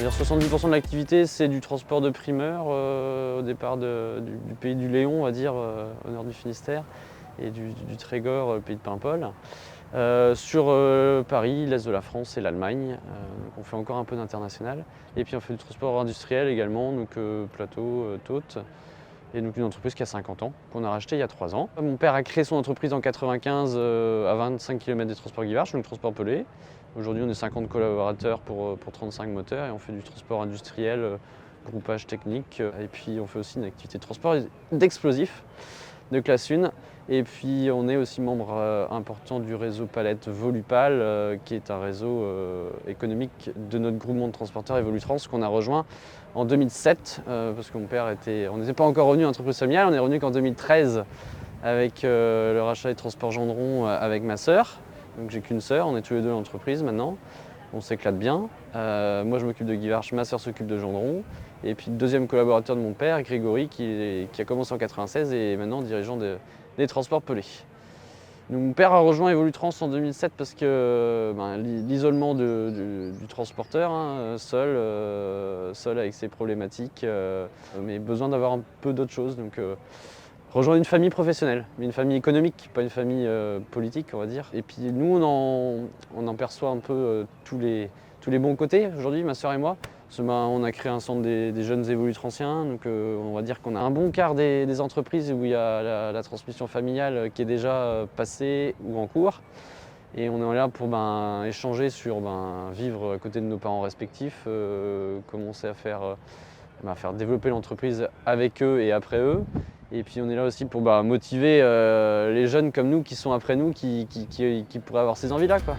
dire 70% de l'activité, c'est du transport de primeurs au départ du pays du Léon, on va dire, au nord du Finistère, et du Trégor, le pays de Paimpol. Sur Paris, l'Est de la France et l'Allemagne. Donc on fait encore un peu d'international. Et puis on fait du transport industriel également, donc plateau, tôte. Et donc une entreprise qui a 50 ans, qu'on a racheté il y a 3 ans. Mon père a créé son entreprise en 95 à 25 km des transports Guivarch, donc transport pelé. Aujourd'hui on est 50 collaborateurs pour 35 moteurs et on fait du transport industriel, groupage technique. Et puis on fait aussi une activité de transport d'explosifs de classe 1. Et puis on est aussi membre important du réseau Palette Volupal, qui est un réseau économique de notre groupement de transporteurs Evolutrans qu'on a rejoint en 2007, parce que mon père on n'était pas encore revenu en entreprise familiale, on est revenu qu'en 2013 avec le rachat des transports Gendron avec ma sœur. Donc j'ai qu'une sœur, on est tous les deux dans l'entreprise maintenant. On s'éclate bien. Moi je m'occupe de Guivarch, ma sœur s'occupe de Gendron. Et puis le deuxième collaborateur de mon père, Grégory, qui a commencé en 96 et est maintenant dirigeant des transports pelés. Donc, mon père a rejoint Evolutrans en 2007 parce que l'isolement du transporteur, hein, seul avec ses problématiques, mais besoin d'avoir un peu d'autre chose. Donc rejoindre une famille professionnelle, mais une famille économique, pas une famille politique, on va dire. Et puis nous, on en perçoit un peu tous les bons côtés aujourd'hui, ma sœur et moi. On a créé un centre des jeunes évolutrantiens, donc on va dire qu'on a un bon quart des entreprises où il y a la transmission familiale qui est déjà passée ou en cours. Et on est là pour échanger sur vivre à côté de nos parents respectifs, commencer à faire développer l'entreprise avec eux et après eux. Et puis on est là aussi pour motiver les jeunes comme nous qui sont après nous, qui pourraient avoir ces envies-là, quoi.